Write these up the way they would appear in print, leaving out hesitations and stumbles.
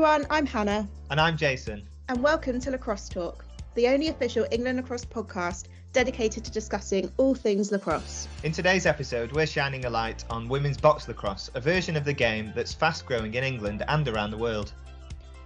everyone, I'm Hannah. And I'm Jason. And welcome to Lacrosse Talk, the only official England lacrosse podcast dedicated to discussing all things lacrosse. In today's episode, we're shining a light on women's box lacrosse, a version of the game that's fast growing in England and around the world.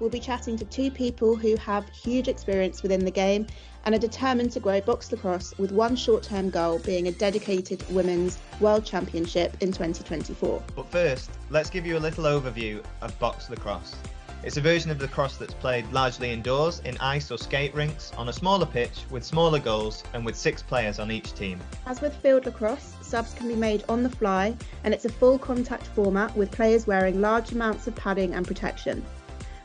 We'll be chatting to two people who have huge experience within the game and are determined to grow box lacrosse with one short-term goal being a dedicated Women's World Championship in 2024. But first, let's give you a little overview of box lacrosse. It's a version of lacrosse that's played largely indoors in ice or skate rinks on a smaller pitch with smaller goals and with 6 players on each team. As with field lacrosse, subs can be made on the fly and it's a full contact format with players wearing large amounts of padding and protection.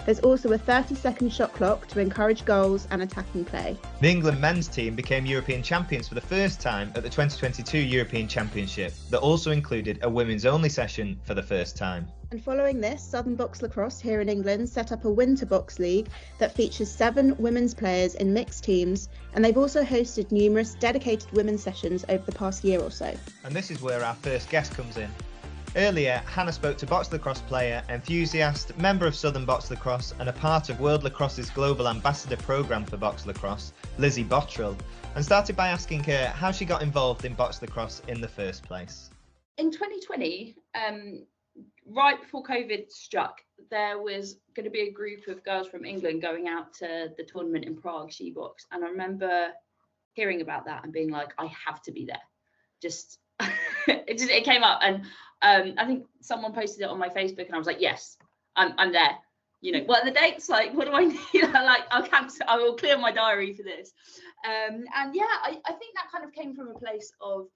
There's also a 30-second shot clock to encourage goals and attacking play. The England men's team became European champions for the first time at the 2022 European Championship that also included a women's only session for the first time. And following this, Southern Box Lacrosse here in England set up a winter box league that features 7 women's players in mixed teams, and they've also hosted numerous dedicated women's sessions over the past year or so. And this is where our first guest comes in. Earlier, Hannah spoke to box lacrosse player, enthusiast, member of Southern Box Lacrosse and a part of World Lacrosse's global ambassador programme for box lacrosse, Lizzie Bottrill, and started by asking her how she got involved in box lacrosse in the first place. In 2020, right before COVID struck, there was going to be a group of girls from England going out to the tournament in Prague, She-Box, and I remember hearing about that and being like, I have to be there. It came up, and I think someone posted it on my Facebook, and I was like, yes, I'm there. You know, what are the dates? Like, what do I need? Like, I will clear my diary for this. And yeah, I think that kind of came from a place of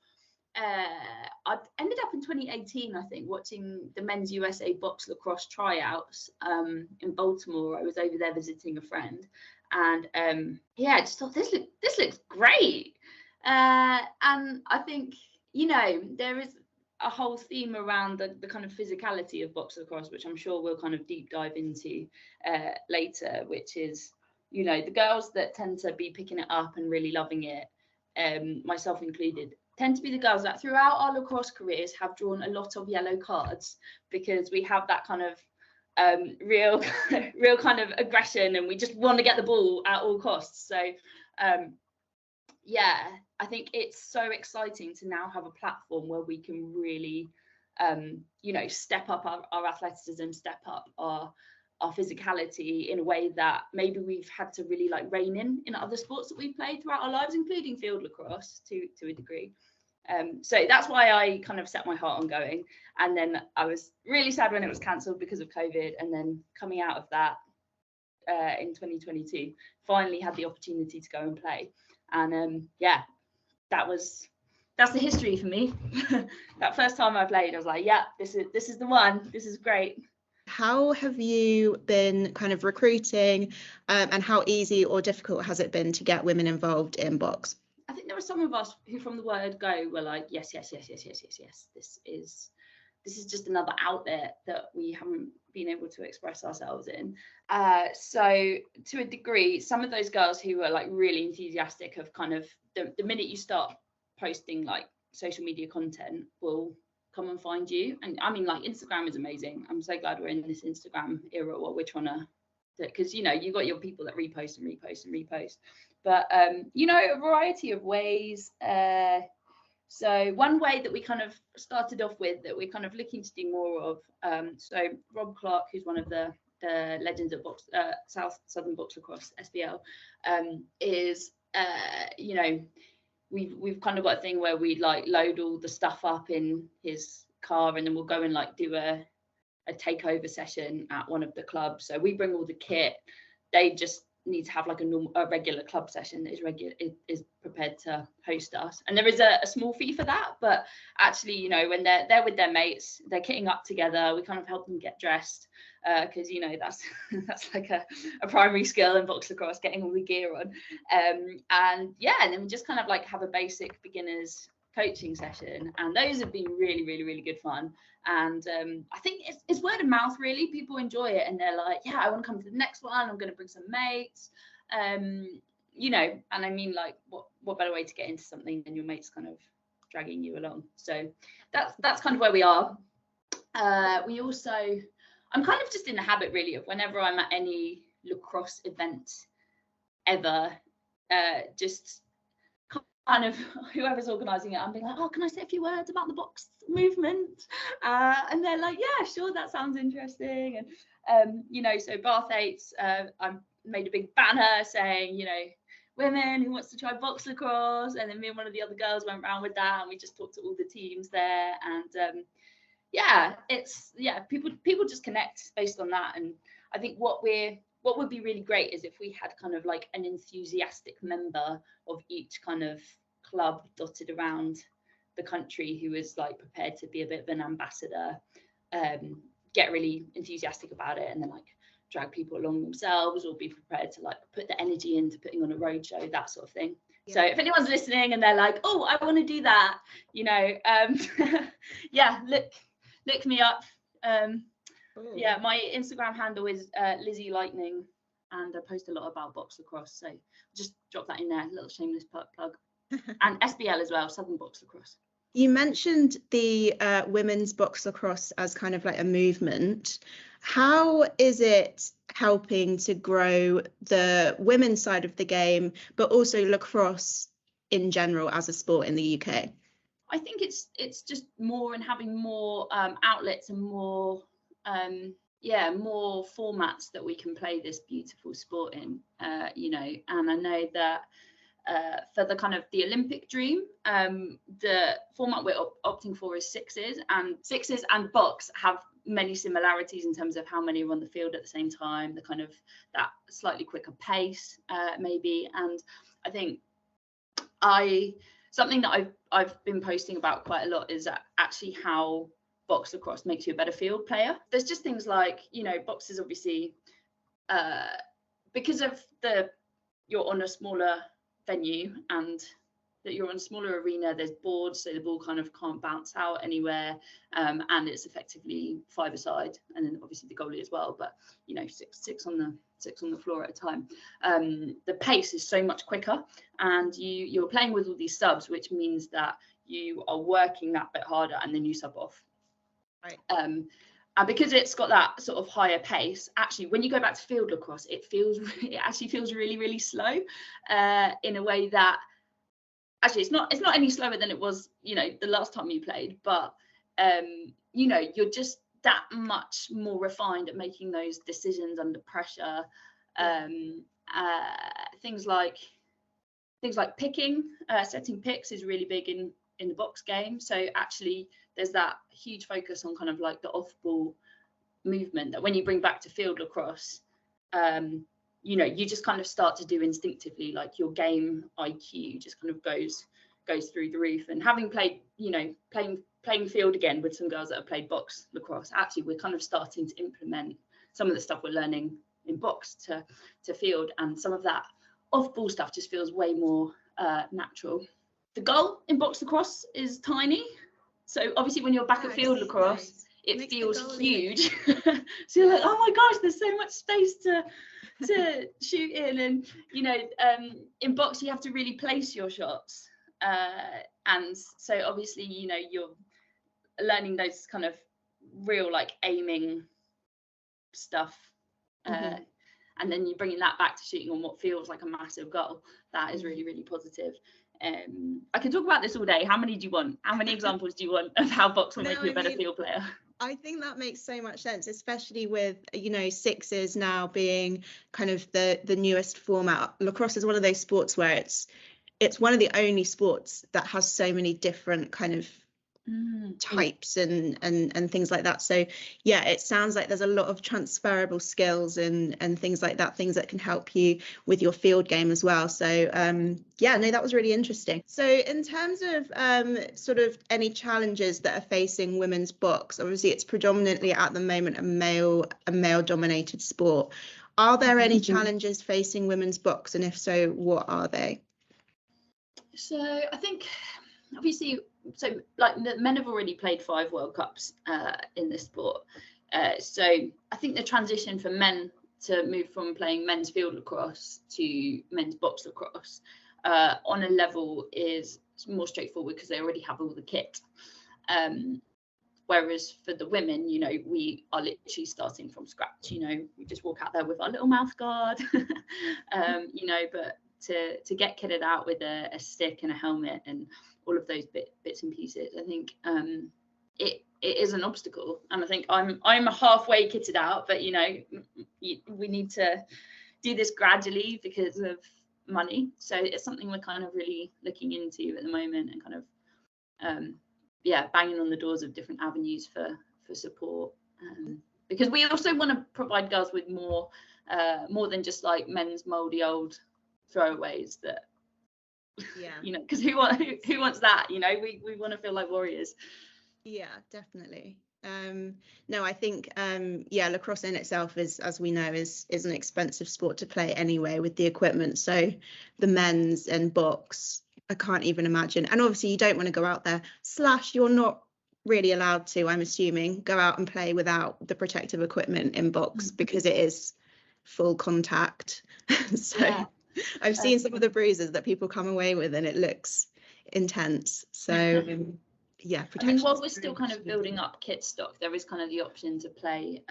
I ended up in 2018, I think, watching the men's USA box lacrosse tryouts in Baltimore. I was over there visiting a friend, and yeah, I just thought this looks great. And I think, you know, there is a whole theme around the kind of physicality of box lacrosse, which I'm sure we'll kind of deep dive into later, which is, you know, the girls that tend to be picking it up and really loving it, myself included, tend to be the girls that throughout our lacrosse careers have drawn a lot of yellow cards, because we have that kind of real kind of aggression, and we just want to get the ball at all costs. So yeah, I think it's so exciting to now have a platform where we can really, you know, step up our athleticism, step up our physicality in a way that maybe we've had to really like rein in other sports that we've played throughout our lives, including field lacrosse to a degree. So that's why I kind of set my heart on going. And then I was really sad when it was cancelled because of COVID. And then coming out of that in 2022, finally had the opportunity to go and play. And yeah, that's the history for me. That first time I played, I was like, yeah, this is the one. This is great. How have you been kind of recruiting, and how easy or difficult has it been to get women involved in box? I think there were some of us who from the word go were like, yes. This is just another outlet that we haven't been able to express ourselves in. So to a degree, some of those girls who were like really enthusiastic have kind of, the minute you start posting like social media content, will come and find you. And I mean, like, Instagram is amazing. I'm so glad we're in this Instagram era where we're trying to, because, you know, you got your people that repost and repost and repost. But, you know, a variety of ways. So one way that we kind of started off with that we're kind of looking to do more of, so Rob Clark, who's one of the legends at Southern Box Lacrosse, SBL, is, you know, we've kind of got a thing where we like load all the stuff up in his car, and then we'll go and like do a takeover session at one of the clubs. So we bring all the kit. They just need to have like a regular club session that is prepared to host us, and there is a small fee for that. But actually, you know, when they're with their mates, they're kitting up together, we kind of help them get dressed, because you know that's like a primary skill in box lacrosse, getting all the gear on, and yeah, and then we just kind of like have a basic beginners coaching session, and those have been really good fun. And I think it's word of mouth, really. People enjoy it, and they're like, yeah, I want to come to the next one, I'm going to bring some mates, you know. And I mean, like, what better way to get into something than your mates kind of dragging you along? So that's kind of where we are. We also I'm kind of just in the habit really of whenever I'm at any lacrosse event ever, just kind of whoever's organising it, I'm being like, oh, can I say a few words about the box movement? And they're like, yeah, sure, that sounds interesting. And you know, so Bath 8's, I made a big banner saying, you know, women who wants to try box lacrosse, and then me and one of the other girls went around with that, and we just talked to all the teams there, and people just connect based on that. And I think what would be really great is if we had kind of like an enthusiastic member of each kind of club dotted around the country who is like prepared to be a bit of an ambassador, get really enthusiastic about it, and then like drag people along themselves, or be prepared to like put the energy into putting on a roadshow, that sort of thing. Yeah. So if anyone's listening and they're like, oh, I want to do that, you know, yeah, look me up. Yeah, my Instagram handle is Lizzie Lightning, and I post a lot about box lacrosse, so just drop that in there, a little shameless plug. And SBL as well, Southern Box Lacrosse. You mentioned the women's box lacrosse as kind of like a movement. How is it helping to grow the women's side of the game, but also lacrosse in general as a sport in the UK? I think it's just more, and having more outlets and more more formats that we can play this beautiful sport in, you know. And I know that for the kind of the Olympic dream, the format we're opting for is sixes, and box have many similarities in terms of how many are on the field at the same time, the kind of that slightly quicker pace, maybe. And I think something that I've been posting about quite a lot is actually how box lacrosse makes you a better field player. There's just things like, you know, box is obviously because of you're on a smaller venue and that you're on a smaller arena, there's boards, so the ball kind of can't bounce out anywhere, and it's effectively five-a-side, and then obviously the goalie as well, but you know, six on the floor at a time. The pace is so much quicker, and you're playing with all these subs, which means that you are working that bit harder, and then you sub off. Right. And because it's got that sort of higher pace, actually, when you go back to field lacrosse, it actually feels really, really slow, in a way that actually it's not any slower than it was, you know, the last time you played, but you know, you're just that much more refined at making those decisions under pressure. Things like picking, setting picks is really big in the box game. So actually there's that huge focus on kind of like the off-ball movement that when you bring back to field lacrosse, you know, you just kind of start to do instinctively, like your game IQ just kind of goes through the roof. And having played, you know, playing field again with some girls that have played box lacrosse, actually we're kind of starting to implement some of the stuff we're learning in box to field, and some of that off-ball stuff just feels way more natural. The goal in box lacrosse is tiny, so obviously when you're back at field lacrosse, it feels huge. So you're like, oh my gosh, there's so much space to shoot in. And you know, in box you have to really place your shots, and so obviously, you know, you're learning those kind of real like aiming stuff, and then you're bringing that back to shooting on what feels like a massive goal. That is really, really positive. I can talk about this all day. How many do you want? How many examples do you want of how box will make you a better field player? I think that makes so much sense, especially with, you know, sixes now being kind of the newest format. Lacrosse is one of those sports where it's one of the only sports that has so many different kind of types and things like that. So yeah, it sounds like there's a lot of transferable skills and things like that, things that can help you with your field game as well. So yeah, no, that was really interesting. So in terms of sort of any challenges that are facing women's box, obviously it's predominantly at the moment a male dominated sport. Are there any challenges facing women's box, and if so, what are they? So I think obviously, so like the men have already played 5 World Cups in this sport. So I think the transition for men to move from playing men's field lacrosse to men's box lacrosse on a level is more straightforward because they already have all the kit. Whereas for the women, you know, we are literally starting from scratch. You know, we just walk out there with our little mouth guard, you know, but to get kitted out with a stick and a helmet and all of those bits and pieces, I think it is an obstacle. And I think I'm halfway kitted out, but you know, we need to do this gradually because of money. So it's something we're kind of really looking into at the moment, and kind of banging on the doors of different avenues for support, because we also want to provide girls with more than just like men's moldy old throwaways that, you know, because who wants that, you know? We want to feel like warriors. Yeah, definitely. No, I think lacrosse in itself is, as we know, is an expensive sport to play anyway with the equipment. So the men's and box, I can't even imagine. And obviously you don't want to go out there, / you're not really allowed to, I'm assuming, go out and play without the protective equipment in box, because it is full contact. So yeah. I've seen some of the bruises that people come away with, and it looks intense. So yeah, I mean, while we're still kind of building up kit stock, there is kind of the option to play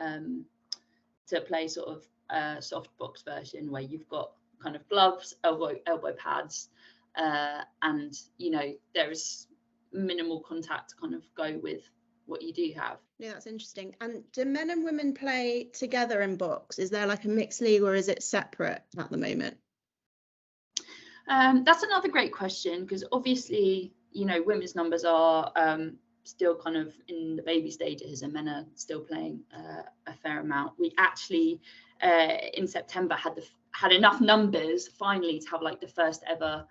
sort of soft box version, where you've got kind of gloves, elbow pads, and you know, there's minimal contact to kind of go with what you do have. Yeah, that's interesting. And do men and women play together in box? Is there like a mixed league, or is it separate at the moment? That's another great question, because obviously, you know, women's numbers are still kind of in the baby stages, and men are still playing a fair amount. We actually in September had enough numbers finally to have like the first ever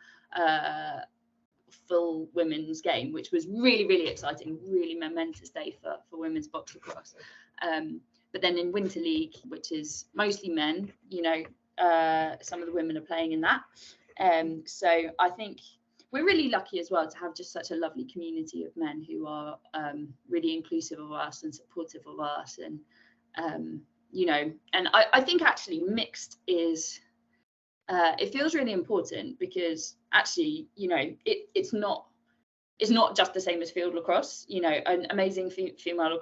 full women's game, which was really, really exciting, really momentous day for women's box lacrosse. But then in Winter League, which is mostly men, you know, some of the women are playing in that. So I think we're really lucky as well to have just such a lovely community of men who are really inclusive of us and supportive of us. And, you know, and I think actually mixed is, it feels really important, because actually, you know, it's not just the same as field lacrosse. You know, an amazing female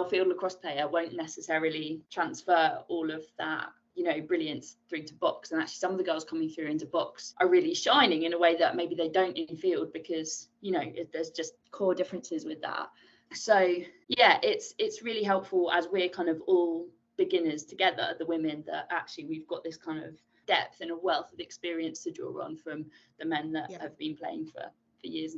field lacrosse player won't necessarily transfer all of that, you know, brilliance through to box. And actually some of the girls coming through into box are really shining in a way that maybe they don't in field, because, you know, there's just core differences with that. So yeah, it's really helpful as we're kind of all beginners together, the women, that actually we've got this kind of depth and a wealth of experience to draw on from the men that have been playing for years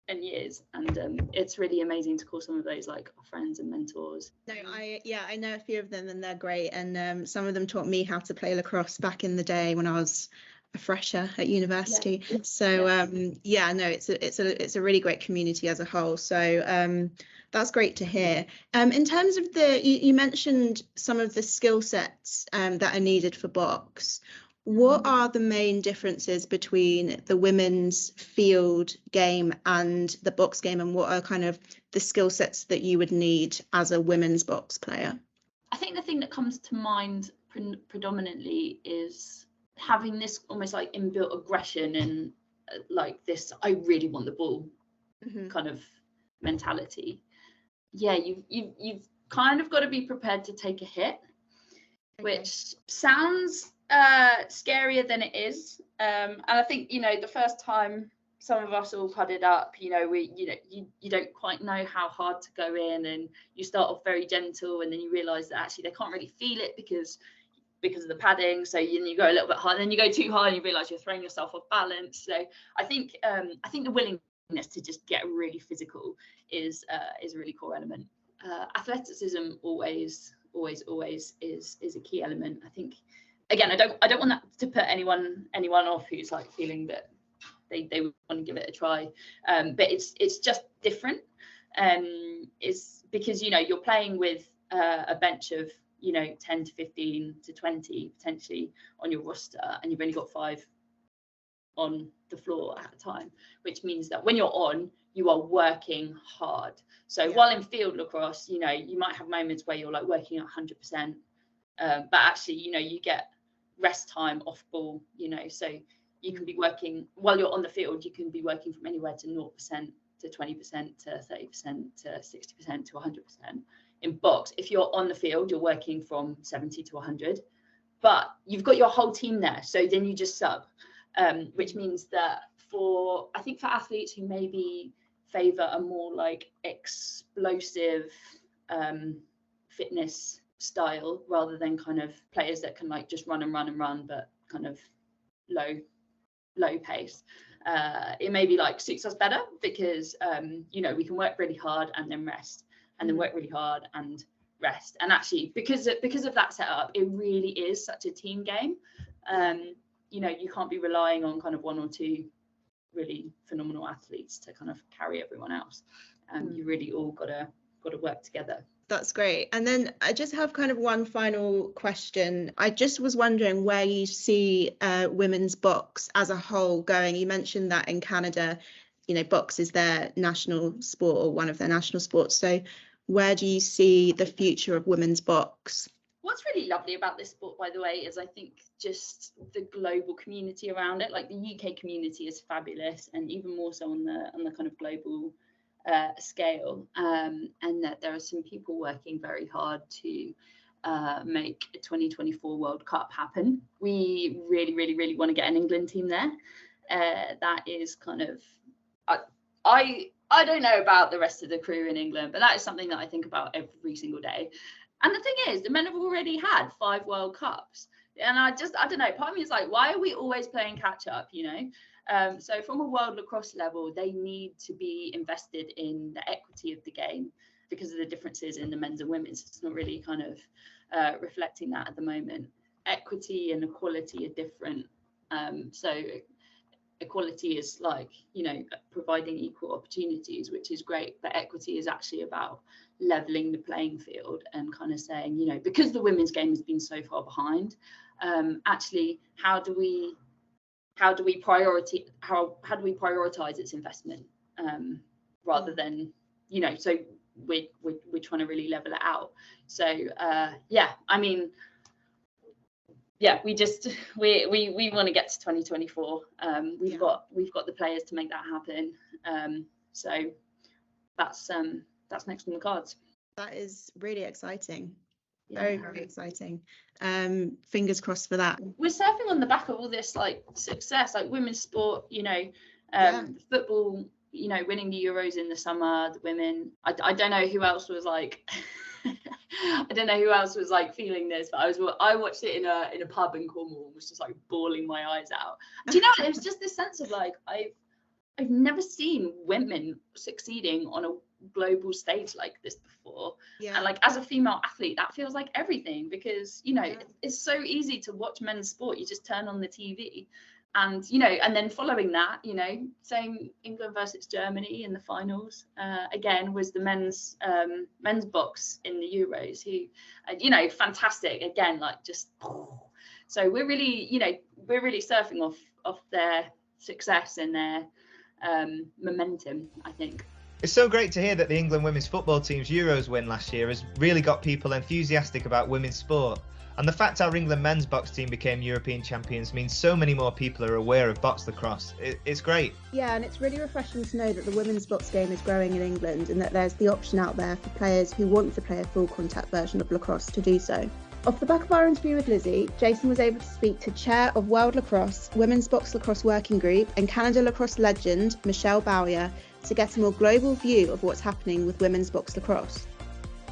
and years. And it's really amazing to call some of those like our friends and mentors. No, I know a few of them, and they're great. And some of them taught me how to play lacrosse back in the day when I was a fresher at university. So it's a really great community as a whole. So that's great to hear. In terms of you mentioned some of the skill sets that are needed for box. What are the main differences between the women's field game and the box game, and what are kind of the skill sets that you would need as a women's box player? I think the thing that comes to mind predominantly is having this almost like inbuilt aggression and like this I really want the ball kind of mentality. Yeah, you've kind of got to be prepared to take a hit, which sounds scarier than it is. And I think, you know, the first time some of us all putted up, you know, you don't quite know how hard to go in, and you start off very gentle, and then you realize that actually they can't really feel it because of the padding. So you go a little bit hard, then you go too hard and you realize you're throwing yourself off balance. So I think the willingness to just get really physical is a really core element. Athleticism always is a key element. I think, again, I don't want that to put anyone off who's like feeling that they want to give it a try, but it's just different. Is because, you know, you're playing with a bench of, you know, 10 to 15 to 20 potentially on your roster, and you've only got 5 on the floor at a time, which means that when you're on, you are working hard. So while in field lacrosse, you know, you might have moments where you're like working at 100%, but actually, you know, you get rest time off ball, you know, so you can be working while you're on the field, you can be working from anywhere to 0% to 20% to 30% to 60% to 100%. In box, if you're on the field, you're working from 70 to 100, but you've got your whole team there. So then you just sub, which means that I think for athletes who maybe favor a more like explosive fitness style rather than kind of players that can like just run and run and run, but kind of low pace, it maybe like suits us better because you know, we can work really hard and then rest, and then work really hard and rest. And actually, because of that setup, it really is such a team game. You know, you can't be relying on kind of one or two really phenomenal athletes to kind of carry everyone else. You really all gotta work together. That's great. And then I just have kind of one final question. I just was wondering where you see women's box as a whole going. You mentioned that in Canada, you know, box is their national sport or one of their national sports. So where do you see the future of women's box? What's really lovely about this sport, by the way, is I think just the global community around it. Like the UK community is fabulous, and even more so on the kind of global scale, and that there are some people working very hard to make a 2024 World Cup happen. We really, really, really want to get an England team there. That is kind of, I don't know about the rest of the crew in England, but that is something that I think about every single day. And the thing is, the men have already had 5 World Cups. And I don't know, part of me is like, why are we always playing catch up, you know? So from a world lacrosse level, they need to be invested in the equity of the game because of the differences in the men's and women's. It's not really kind of reflecting that at the moment. Equity and equality are different. So equality is like, you know, providing equal opportunities, which is great, but equity is actually about leveling the playing field and kind of saying, you know, because the women's game has been so far behind, actually how do we prioritize its investment, rather than, you know, so we're trying to really level it out. So yeah, I mean, yeah, we want to get to 2024. We've got the players to make that happen. So that's next on the cards. That is really exciting. Yeah. Very, very exciting. Fingers crossed for that. We're surfing on the back of all this like success, like women's sport, you know, football, you know, winning the Euros in the summer, the women. I don't know who else was like I don't know who else was like feeling this, but I watched it in a pub in Cornwall and was just like bawling my eyes out. Do you know, it was just this sense of like I've never seen women succeeding on a global stage like this before. And like as a female athlete, that feels like everything, because you know, it's so easy to watch men's sport. You just turn on the TV and, you know, and then following that, you know, same England versus Germany in the finals, again was the men's box in the Euros, who you know, fantastic again, like just so we're really, you know, we're really surfing off their success and their momentum, I think. It's so great to hear that the England women's football team's Euros win last year has really got people enthusiastic about women's sport. And the fact our England men's box team became European champions means so many more people are aware of box lacrosse. It's great. Yeah, and it's really refreshing to know that the women's box game is growing in England and that there's the option out there for players who want to play a full contact version of lacrosse to do so. Off the back of our interview with Lizzie, Jason was able to speak to Chair of World Lacrosse, Women's Box Lacrosse Working Group and Canada lacrosse legend Michelle Bowyer to get a more global view of what's happening with women's box lacrosse.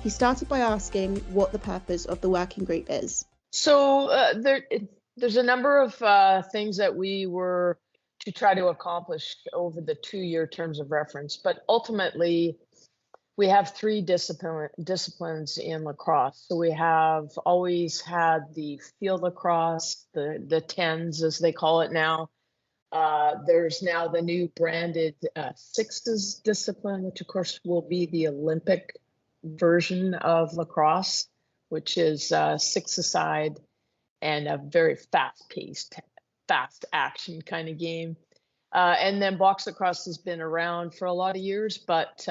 He started by asking what the purpose of the working group is. So there's a number of things that we were to try to accomplish over the 2-year terms of reference, but ultimately we have 3 disciplines in lacrosse. So we have always had the field lacrosse, the 10s as they call it now. There's now the new branded 6s discipline, which of course will be the Olympic version of lacrosse, which is 6-a-side and a very fast-paced, fast action kind of game. And then box lacrosse has been around for a lot of years, but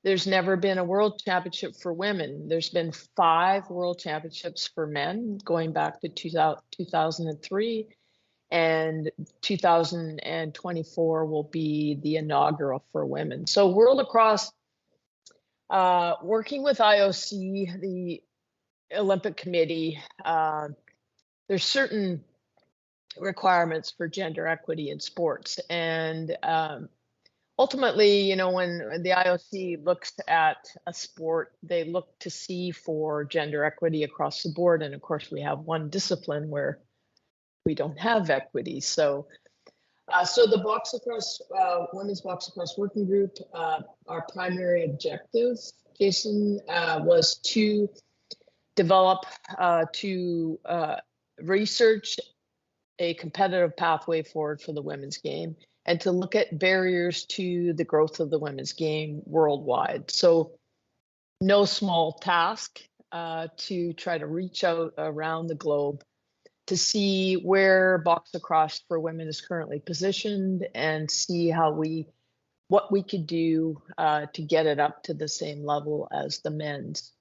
there's never been a world championship for women. There's been 5 world championships for men going back to 2003. and 2024 will be the inaugural for women. So World Lacrosse, working with IOC, the Olympic Committee, there's certain requirements for gender equity in sports. And ultimately, when the IOC looks at a sport, they look to see for gender equity across the board. And of course, we have one discipline where we don't have equity. So the box lacrosse, women's box lacrosse working group, our primary objective, Jason, was to develop, to research a competitive pathway forward for the women's game, and to look at barriers to the growth of the women's game worldwide. So no small task, to try to reach out around the globe to see where box lacrosse for women is currently positioned, and see what we could do to get it up to the same level as the men's.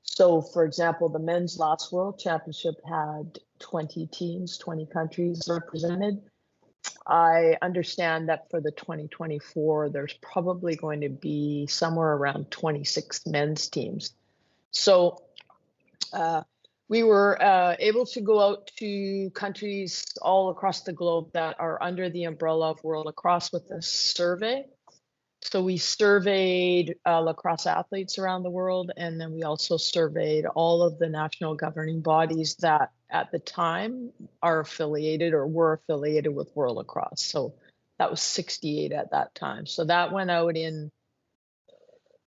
So, for example, the men's last World Championship had 20 teams, 20 countries represented. I understand that for the 2024, there's probably going to be somewhere around 26 men's teams. So we were able to go out to countries all across the globe that are under the umbrella of World Lacrosse with a survey. So we surveyed lacrosse athletes around the world, and then we also surveyed all of the national governing bodies that at the time are affiliated or were affiliated with World Lacrosse. So that was 68 at that time. So that went out in,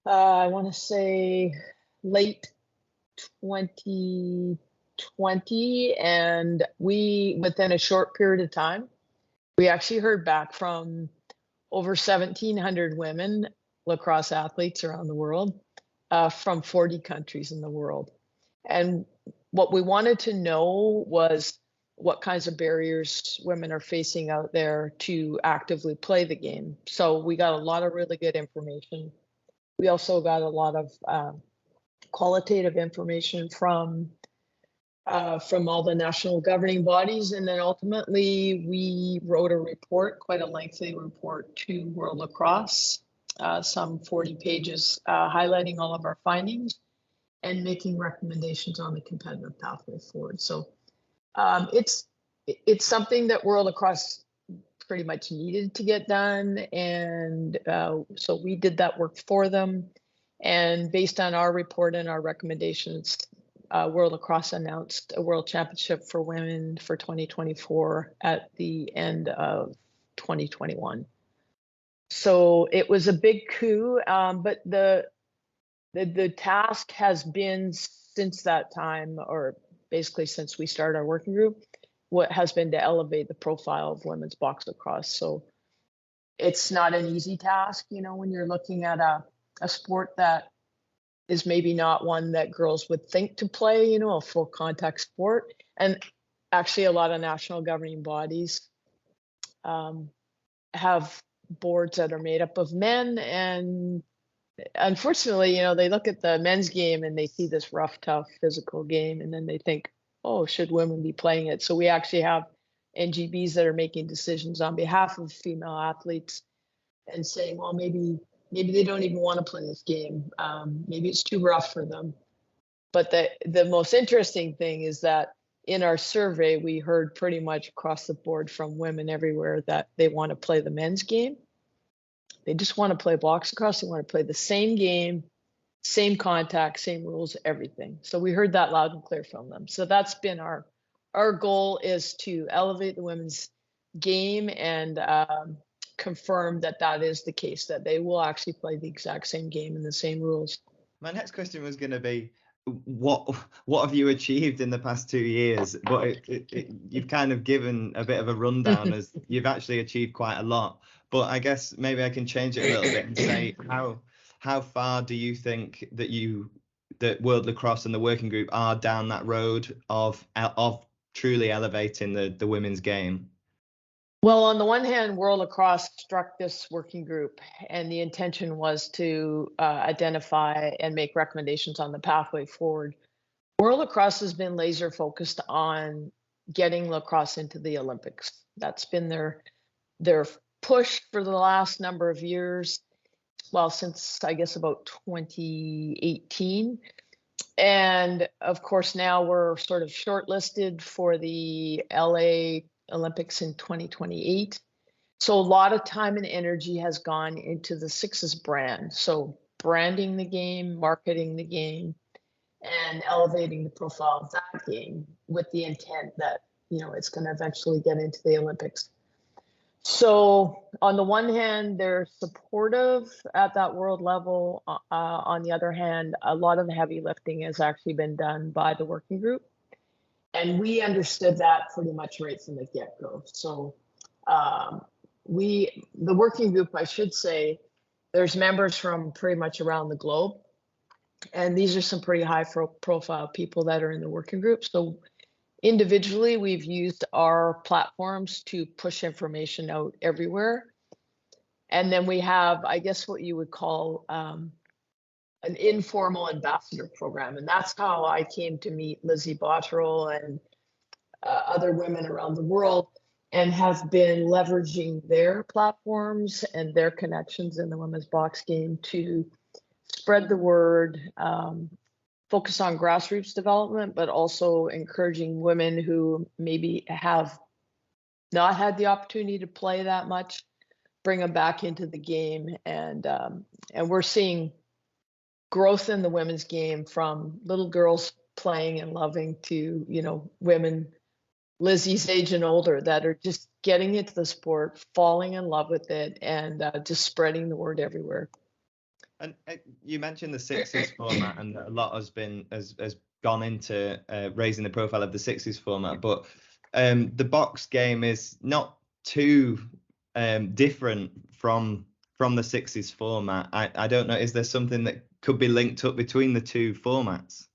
I want to say, late 2020. And within a short period of time, we actually heard back from over 1,700 women lacrosse athletes around the world, from 40 countries in the world. And what we wanted to know was what kinds of barriers women are facing out there to actively play the game. So we got a lot of really good information. We also got a lot of qualitative information from all the national governing bodies. And then ultimately we wrote a report, quite a lengthy report, to World Lacrosse, some 40 pages, highlighting all of our findings and making recommendations on the competitive pathway forward. So it's something that World Lacrosse pretty much needed to get done. And so we did that work for them. And based on our report and our recommendations, World Lacrosse announced a World Championship for women for 2024 at the end of 2021. So it was a big coup, but the task has been, since that time, or basically since we started our working group, what has been to elevate the profile of women's box lacrosse. So it's not an easy task, when you're looking at a sport that is maybe not one that girls would think to play, a full contact sport. And actually a lot of national governing bodies have boards that are made up of men. And unfortunately, they look at the men's game and they see this rough, tough physical game, and then they think, oh, should women be playing it? So we actually have NGBs that are making decisions on behalf of female athletes and saying, well, maybe they don't even want to play this game. Maybe it's too rough for them. But the most interesting thing is that in our survey, we heard pretty much across the board from women everywhere that they want to play the men's game. They just want to play box lacrosse. They want to play the same game, same contact, same rules, everything. So we heard that loud and clear from them. So that's been our goal, is to elevate the women's game and confirm that is the case, that they will actually play the exact same game and the same rules. My next question was going to be, what have you achieved in the past 2 years? But you've kind of given a bit of a rundown as you've actually achieved quite a lot. But I guess maybe I can change it a little bit and say, how far do you think that World Lacrosse and the working group are down that road of truly elevating the women's game? Well, on the one hand, World Lacrosse struck this working group, and the intention was to identify and make recommendations on the pathway forward. World Lacrosse has been laser focused on getting lacrosse into the Olympics. That's been their push for the last number of years. Well, since I guess about 2018. And of course, now we're sort of shortlisted for the LA Olympics in 2028. So a lot of time and energy has gone into the Sixes brand. So branding the game, marketing the game, and elevating the profile of that game with the intent that, it's going to eventually get into the Olympics. So on the one hand, they're supportive at that world level. On the other hand, a lot of the heavy lifting has actually been done by the working group. And we understood that pretty much right from the get-go. So the working group, I should say, there's members from pretty much around the globe. And these are some pretty high profile people that are in the working group. So individually, we've used our platforms to push information out everywhere. And then we have, I guess, what you would call an informal ambassador program. And that's how I came to meet Lizzie Bottrill and other women around the world, and have been leveraging their platforms and their connections in the women's box game to spread the word, focus on grassroots development, but also encouraging women who maybe have not had the opportunity to play that much, bring them back into the game. And we're seeing growth in the women's game from little girls playing and loving to, women Lizzie's age and older that are just getting into the sport, falling in love with it, and just spreading the word everywhere. And you mentioned the Sixes format, and a lot has gone into raising the profile of the Sixes format. But the box game is not too different from the Sixes format. I don't know. Is there something that could be linked up between the two formats?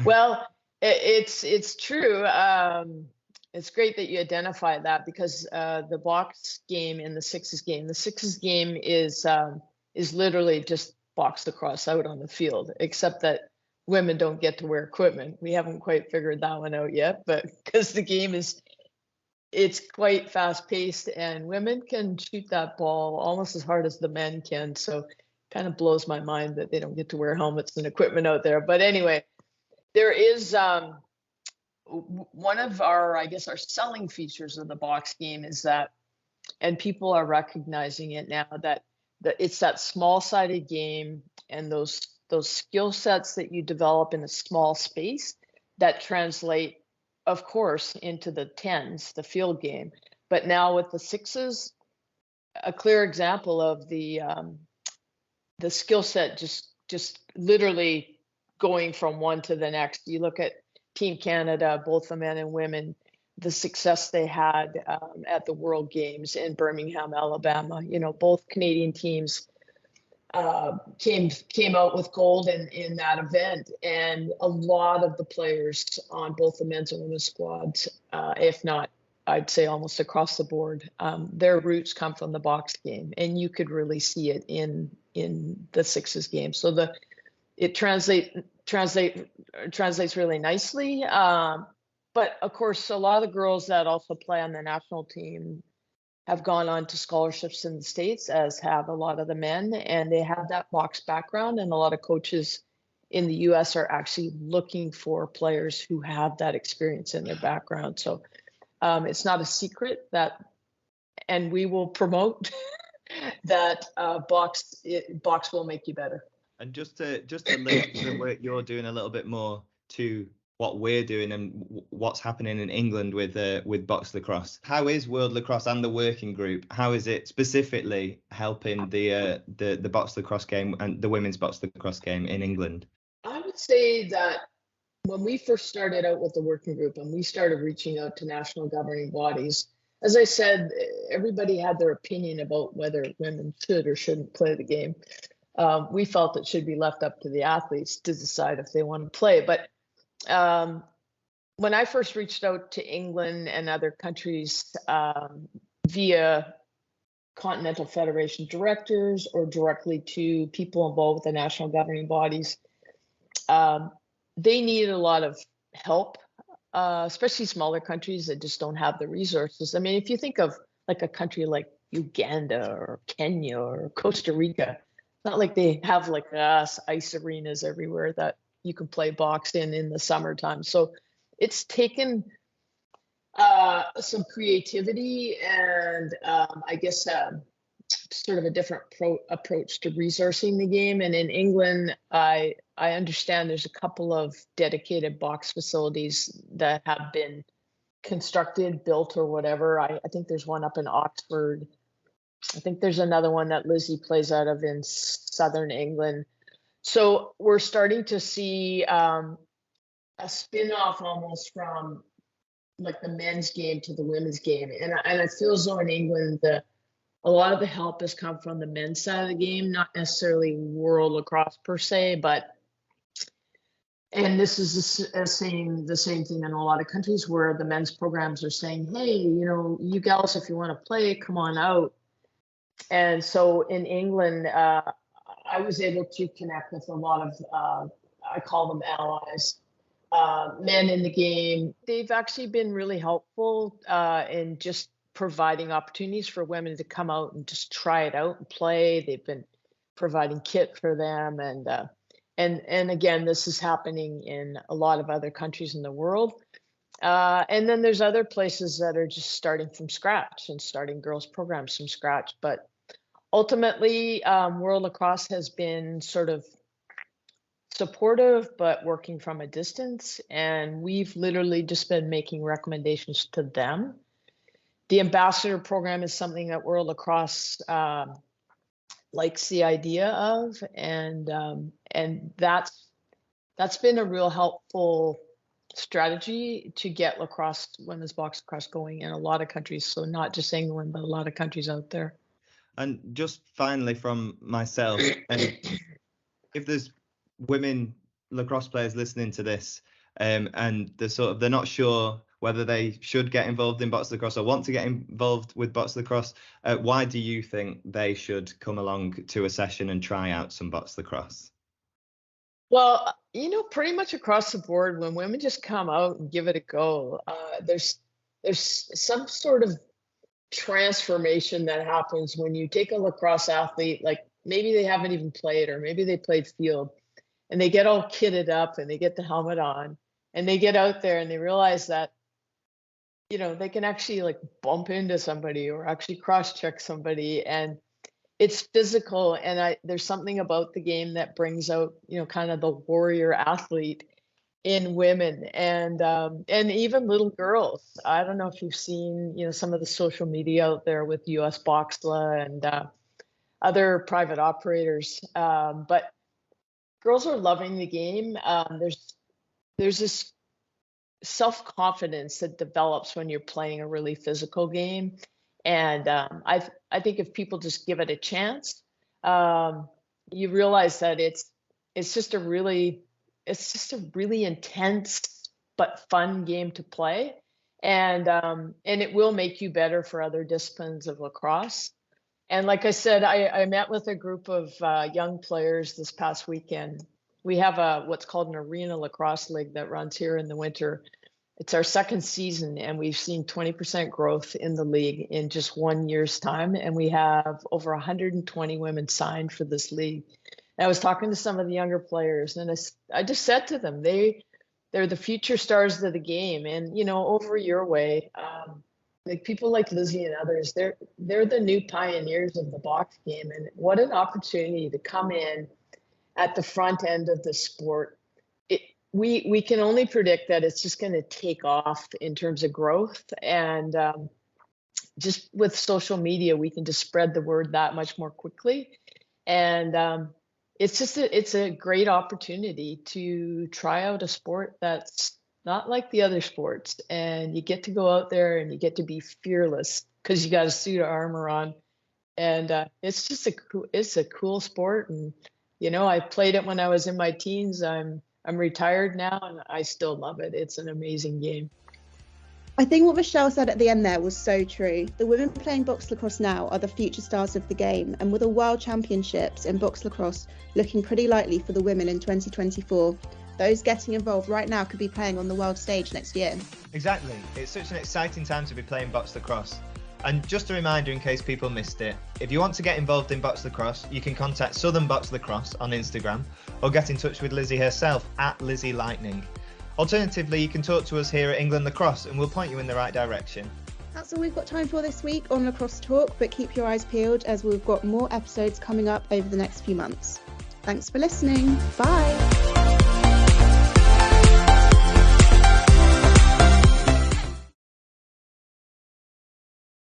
Well, it's true. It's great that you identify that, because the box game and the Sixes game is literally just box lacrosse out on the field, except that women don't get to wear equipment. We haven't quite figured that one out yet, but because the game it's quite fast paced, and women can shoot that ball almost as hard as the men can. So it kind of blows my mind that they don't get to wear helmets and equipment out there. But anyway, there is one of our selling features of the box game is that, and people are recognizing it now, that it's that small-sided game, and those skill sets that you develop in a small space that translate, of course, into the 10s, the field game. But now with the Sixes, a clear example of the skill set just literally going from one to the next. You look at Team Canada, both the men and women, the success they had at the World Games in Birmingham, Alabama. Both Canadian teams came out with gold in that event, and a lot of the players on both the men's and women's squads, if not, I'd say almost across the board, their roots come from the box game, and you could really see it in the Sixes game. So it translates really nicely. But of course, a lot of the girls that also play on the national team have gone on to scholarships in the States, as have a lot of the men, and they have that box background. And a lot of coaches in the US are actually looking for players who have that experience in their background. So it's not a secret that, and we will promote that box will make you better. And just to link the work you're doing a little bit more to what we're doing and what's happening in England with box lacrosse. How is World Lacrosse and the working group? How is it specifically helping the box lacrosse game and the women's box lacrosse game in England? I would say that when we first started out with the working group and we started reaching out to national governing bodies, as I said, everybody had their opinion about whether women should or shouldn't play the game. We felt it should be left up to the athletes to decide if they want to play. But when I first reached out to England and other countries via Continental Federation directors or directly to people involved with the national governing bodies, they needed a lot of help especially smaller countries that just don't have the resources. I mean, if you think of like a country like Uganda or Kenya or Costa Rica, it's not like they have like us ice arenas everywhere that you can play box in the summertime. So it's taken some creativity and I guess sort of a different approach to resourcing the game. And in England, I understand there's a couple of dedicated box facilities that have been constructed, built, or whatever. I think there's one up in Oxford. I think there's another one that Lizzie plays out of in southern England. So we're starting to see a spin-off almost from like the men's game to the women's game. And I feel as though in England, a lot of the help has come from the men's side of the game, not necessarily world lacrosse per se, and this is the same thing in a lot of countries where the men's programs are saying, hey, you gals, if you want to play, come on out. And so in England, I was able to connect with a lot of, I call them allies, men in the game. They've actually been really helpful in just providing opportunities for women to come out and just try it out and play. They've been providing kit for them, and again, this is happening in a lot of other countries in the world. And then there's other places that are just starting from scratch and starting girls programs from scratch. But ultimately, World Lacrosse has been sort of supportive, but working from a distance. And we've literally just been making recommendations to them. The ambassador program is something that World Lacrosse likes the idea of, and that's been a real helpful strategy to get lacrosse, women's box lacrosse going in a lot of countries. So not just England, but a lot of countries out there. And just finally from myself, and if there's women lacrosse players listening to this, and they're not sure whether they should get involved in box lacrosse or want to get involved with box lacrosse, why do you think they should come along to a session and try out some box lacrosse? Well, pretty much across the board, when women just come out and give it a go, there's some sort of transformation that happens when you take a lacrosse athlete, like maybe they haven't even played, or maybe they played field, and they get all kitted up and they get the helmet on and they get out there and they realize that, they can actually like bump into somebody or actually cross-check somebody, and it's physical. And there's something about the game that brings out, kind of the warrior athlete in women and even little girls. I don't know if you've seen, some of the social media out there with US Boxla and other private operators, but girls are loving the game. There's this self-confidence that develops when you're playing a really physical game. And I think if people just give it a chance, you realize that it's just a really intense but fun game to play, and it will make you better for other disciplines of lacrosse. And like I said, I met with a group of young players this past weekend. We have what's called an arena lacrosse league that runs here in the winter. It's our second season, and we've seen 20% growth in the league in just 1 year's time. And we have over 120 women signed for this league. And I was talking to some of the younger players, and I just said to them, they're the future stars of the game. And, over your way, like people like Lizzie and others, they're the new pioneers of the box game. And what an opportunity to come in at the front end of the sport. We can only predict that it's just going to take off in terms of growth, and just with social media, we can just spread the word that much more quickly. And it's a great opportunity to try out a sport that's not like the other sports, and you get to go out there and you get to be fearless because you got a suit of armor on, and it's just a cool sport. And I played it when I was in my teens. I'm retired now, and I still love it. It's an amazing game. I think what Michelle said at the end there was so true. The women playing box lacrosse now are the future stars of the game, and with the World Championships in box lacrosse looking pretty likely for the women in 2024, Those getting involved right now could be playing on the world stage next year. Exactly. It's such an exciting time to be playing box lacrosse. And just a reminder in case people missed it, if you want to get involved in box lacrosse, you can contact Southern Box Lacrosse on Instagram or get in touch with Lizzie herself at Lizzie Lightning. Alternatively, you can talk to us here at England Lacrosse and we'll point you in the right direction. That's all we've got time for this week on Lacrosse Talk, but keep your eyes peeled as we've got more episodes coming up over the next few months. Thanks for listening. Bye.